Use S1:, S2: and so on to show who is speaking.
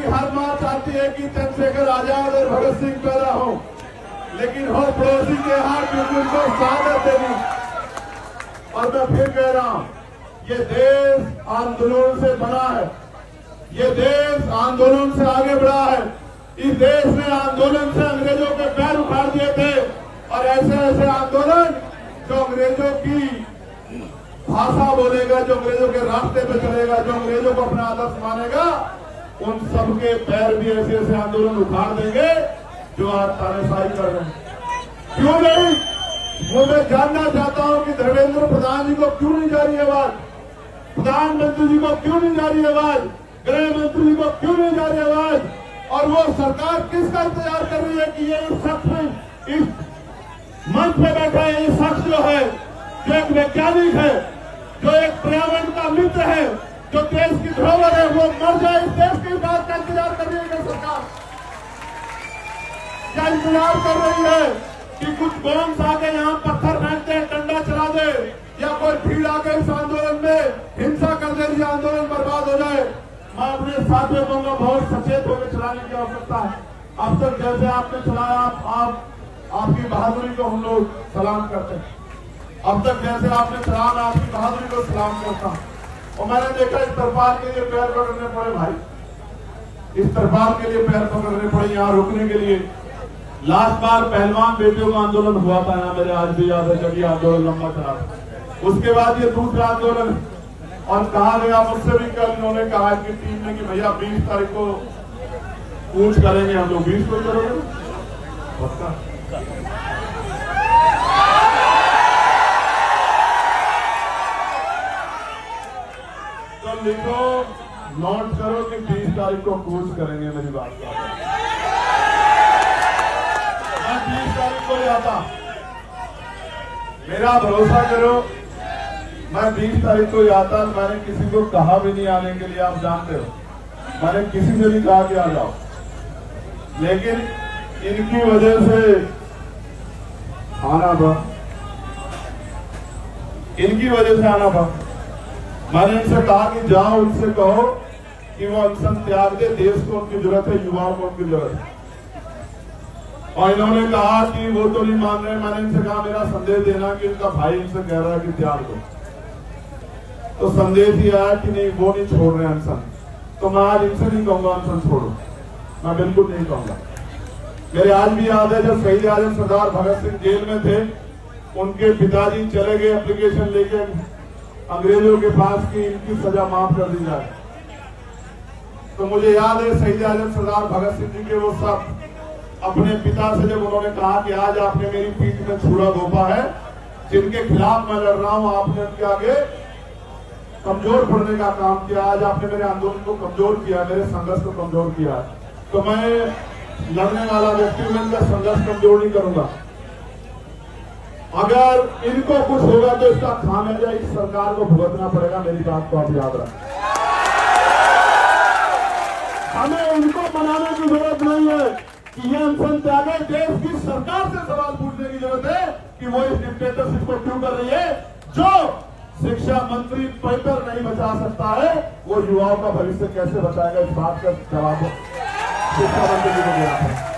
S1: हर माँ चाहती है कि चंद्रशेखर आजाद और भगत सिंह पैदा हो, लेकिन हो पड़ोसी के हाथ में उनको शहादत देनी। और मैं फिर कह रहा हूं, ये देश आंदोलन से बना है, ये देश आंदोलन से आगे बढ़ा है। इस देश ने आंदोलन से अंग्रेजों के पैर उखाड़ दिए थे, और ऐसे ऐसे आंदोलन जो अंग्रेजों की भाषा बोलेगा, जो अंग्रेजों के रास्ते पे चलेगा, जो अंग्रेजों को अपना आदर्श मानेगा, उन सबके पैर भी ऐसे ऐसे आंदोलन उखाड़ देंगे जो आज तानाशाही कर रहे हैं। क्यों नहीं? वो मैं जानना चाहता हूं कि धर्मेंद्र प्रधान जी को क्यों नहीं जा रही आवाज, प्रधानमंत्री जी को क्यों नहीं जा रही आवाज, गृह मंत्री जी को क्यों नहीं जा रही आवाज, और वो सरकार किसका इंतजार कर रही है कि ये इस शख्स इस मंच पे बैठा है, ये शख्स जो है, जो एक वैज्ञानिक है, जो एक पर्यावरण का मित्र है, जो देश की धरोहर है, वो मर जाए, इस देश की बात का इंतजार कर रही है सरकार। क्या इंतजार कर रही है कि कुछ बॉम्ब आके यहाँ पत्थर फेंक दे, डंडा चला दे, या कोई भीड़ आके इस आंदोलन में हिंसा कर दे, ये आंदोलन बर्बाद हो जाए? मैं अपने साथियों को बहुत सचेत होकर चलाने की आवश्यकता है। अब तक जैसे आपने चलाया, आपकी बहादुरी को हम लोग सलाम करते हैं। अब तक जैसे आपने चलाया, आपकी बहादुरी को सलाम करता हूं। और मैंने देखा इस तरपाल के लिए पैर पकड़ने पड़े भाई, इस तरपाल के लिए पैर पकड़ने पड़े यहाँ रुकने के लिए। लास्ट बार पहलवान बेटियों का आंदोलन हुआ था यहाँ, मेरे आज भी याद है जब ये आंदोलन लंबा चला था। उसके बाद ये दूसरा आंदोलन, और कहा गया मुझसे भी कल इन्होंने कहा कि टीम ने कि भैया 20 तारीख को कूच करेंगे हम लोग। 20 को करोगे पक्का? तो लिखो, नोट करो कि 20 तारीख को कूच करेंगे। मेरी बात का मैं 20 तारीख को आता, मेरा भरोसा करो, मैं 20 तारीख को आता। मैंने किसी को कहा भी नहीं आने के लिए, आप जानते हो, मैंने किसी से नहीं कहा कि आ जाओ, लेकिन इनकी वजह से आना था, इनकी वजह से आना था। मैंने इनसे कहा कि जाओ, उनसे कहो कि वो अनशन त्याग दे, देश को उनकी जरूरत है, युवाओं को उनकी जरूरत है। और इन्होंने कहा कि वो तो नहीं मान रहे। मैंने इनसे कहा मेरा संदेश देना कि इनका भाई इनसे कह रहा है कि त्याग दो, तो संदेश ही आया कि नहीं, वो नहीं छोड़ रहे अनशन। तो मैं आज इनसे नहीं कहूंगा अनशन छोड़ो, मैं बिल्कुल नहीं कहूंगा। मेरे आज भी याद है जब शहीद आजम सरदार भगत सिंह जेल में थे, उनके पिताजी चले गए एप्लीकेशन लेके अंग्रेजों के पास कि इनकी सजा माफ कर दी जाए। तो मुझे याद है शहीद आजम सरदार भगत सिंह जी के वो सब अपने पिता से जब उन्होंने कहा कि आज आपने मेरी पीठ में छुरा घोंपा है, जिनके खिलाफ मैं लड़ रहा हूं, आपने उनके आगे कमजोर पड़ने का काम किया, आज आपने मेरे आंदोलन को कमजोर किया, मेरे संघर्ष को कमजोर किया। तो मैं लड़ने वाला व्यक्ति में इनका संघर्ष कमजोर नहीं करूंगा। अगर इनको कुछ होगा तो इसका खामियाजा इस सरकार को भुगतना पड़ेगा। मेरी बात को आप याद रखें। हमें इनको बनाने की जरूरत नहीं है कि ये अनशन त्यागे। देश की सरकार से सवाल पूछने की जरूरत है कि वो इस डिक्टेटरशिप को क्यों कर रही है। जो शिक्षा मंत्री पेपर नहीं बचा सकता है, वो युवाओं का भविष्य कैसे बचाएगा? इस बात का जवाब शिक्षा मंत्री जी को देना है।